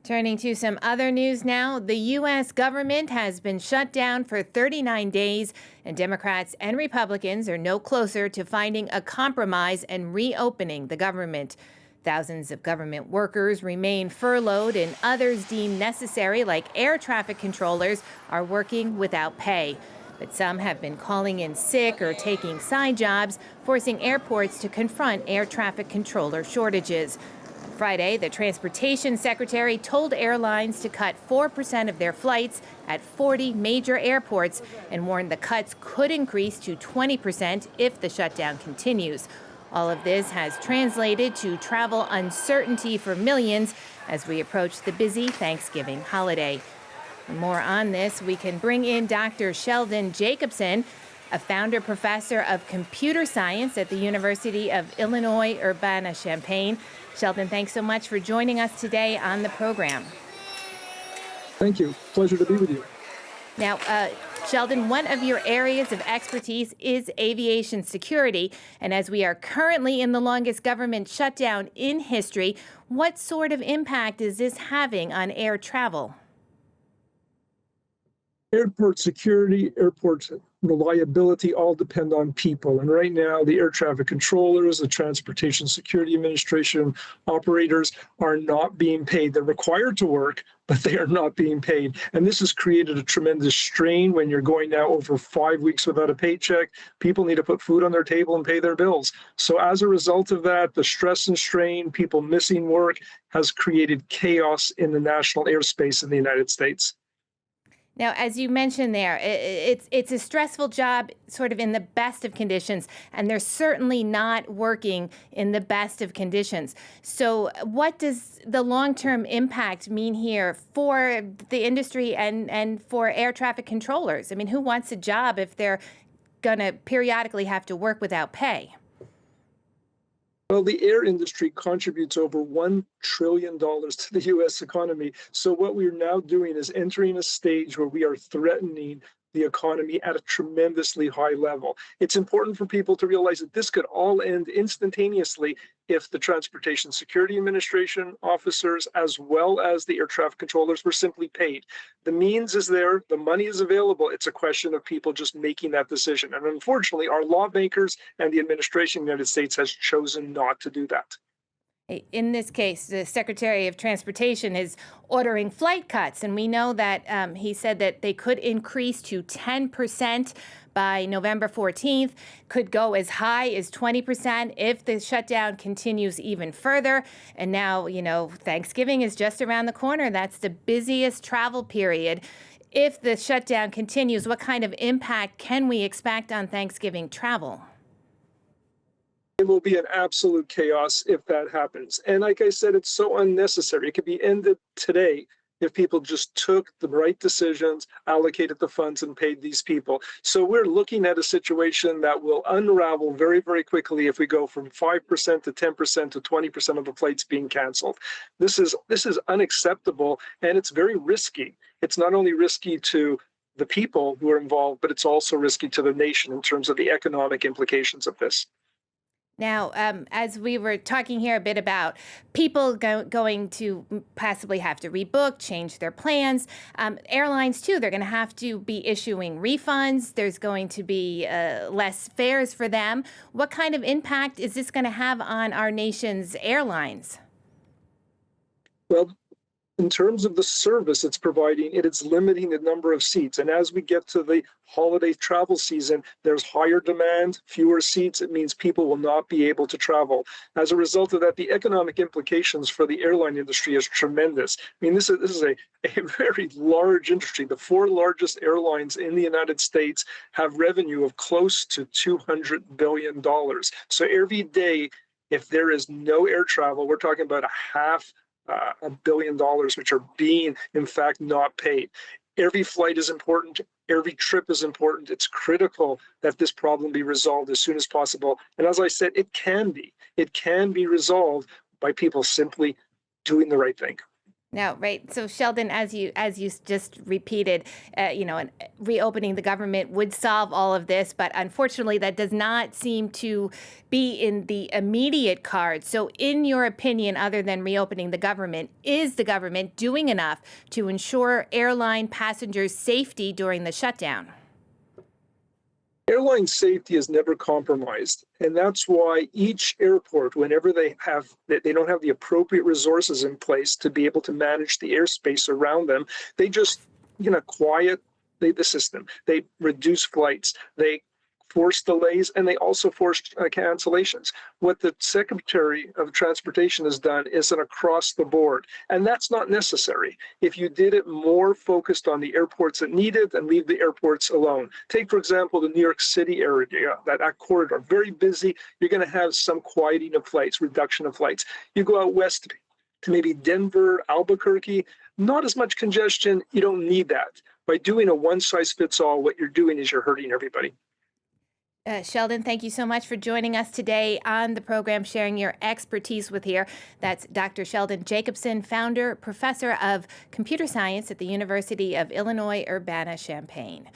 Turning to some other news now, the U.S. government has been shut down for 39 days, and Democrats and Republicans are no closer to finding a compromise and reopening the government. Thousands of government workers remain furloughed, and others deemed necessary, like air traffic controllers, are working without pay. But some have been calling in sick or taking side jobs, forcing airports to confront air traffic controller shortages. Friday, the transportation secretary told airlines to cut 4% of their flights at 40 major airports and warned the cuts could increase to 20% if the shutdown continues. All of this has translated to travel uncertainty for millions as we approach the busy Thanksgiving holiday. For more on this, we can bring in Dr. Sheldon Jacobson, a founder professor of computer science at the University of Illinois Urbana-Champain. Sheldon, thanks so much for joining us today on the program. Thank you. Pleasure to be with you. Now, Sheldon, one of your areas of expertise is aviation security. And as we are currently in the longest government shutdown in history, what sort of impact is this having on air travel? Airport security, airport reliability all depend on people. And right now, the air traffic controllers, the Transportation Security Administration operators are not being paid. They're required to work, but they are not being paid. And this has created a tremendous strain when you're going now over 5 weeks without a paycheck. People need to put food on their table and pay their bills. So as a result of that, the stress and strain, people missing work, has created chaos in the national airspace in the United States. Now, as you mentioned there, it's a stressful job sort of in the best of conditions, and they're certainly not working in the best of conditions. So what does the long-term impact mean here for the industry and for air traffic controllers? I mean, who wants a job if they're going to periodically have to work without pay? Well, the air industry contributes over $1 trillion to the U.S. economy. So what we're now doing is entering a stage where we are threatening the economy at a tremendously high level. It's important for people to realize that this could all end instantaneously if the Transportation Security Administration officers, as well as the air traffic controllers, were simply paid. The means is there, the money is available. It's a question of people just making that decision. And unfortunately, our lawmakers and the administration of the United States has chosen not to do that. In this case, the Secretary of Transportation is ordering flight cuts, and we know that he said that they could increase to 10% by November 14th, could go as high as 20% if the shutdown continues even further. And now, Thanksgiving is just around the corner. That's the busiest travel period. If the shutdown continues, what kind of impact can we expect on Thanksgiving travel? It will be an absolute chaos if that happens. And like I said, it's so unnecessary. It could be ended today if people just took the right decisions, allocated the funds, and paid these people. So we're looking at a situation that will unravel very, very quickly if we go from 5% to 10% to 20% of the flights being canceled. This is unacceptable, and it's very risky. It's not only risky to the people who are involved, but it's also risky to the nation in terms of the economic implications of this. Now, as we were talking here a bit about people going to possibly have to rebook, change their plans, airlines too, they're going to have to be issuing refunds. There's going to be less fares for them. What kind of impact is this going to have on our nation's airlines? Well, in terms of the service it's providing, it is limiting the number of seats. And as we get to the holiday travel season, there's higher demand, fewer seats. It means people will not be able to travel. As a result of that, the economic implications for the airline industry is tremendous. I mean, this is a very large industry. The four largest airlines in the United States have revenue of close to $200 billion. So every day, if there is no air travel, we're talking about $500 million, which are being, in fact, not paid. Every flight is important. Every trip is important. It's critical that this problem be resolved as soon as possible. And as I said, it can be. It can be resolved by people simply doing the right thing. No, right. So Sheldon, as you just repeated, and reopening the government would solve all of this, but unfortunately, that does not seem to be in the immediate cards. So, in your opinion, other than reopening the government, is the government doing enough to ensure airline passengers' safety during the shutdown? Airline safety is never compromised, and that's why each airport, whenever they don't have the appropriate resources in place to be able to manage the airspace around them, they just quiet the system. They reduce flights. They force delays, and they also force cancellations. What the Secretary of Transportation has done is an across the board, and that's not necessary. If you did it more focused on the airports that need it and leave the airports alone. Take, for example, the New York City area, that corridor, very busy. You're going to have some quieting of flights, reduction of flights. You go out west to maybe Denver, Albuquerque, not as much congestion. You don't need that. By doing a one size fits all, what you're doing is you're hurting everybody. Sheldon, thank you so much for joining us today on the program, sharing your expertise with here. That's Dr. Sheldon Jacobson, founder, professor of computer science at the University of Illinois, Urbana-Champaign.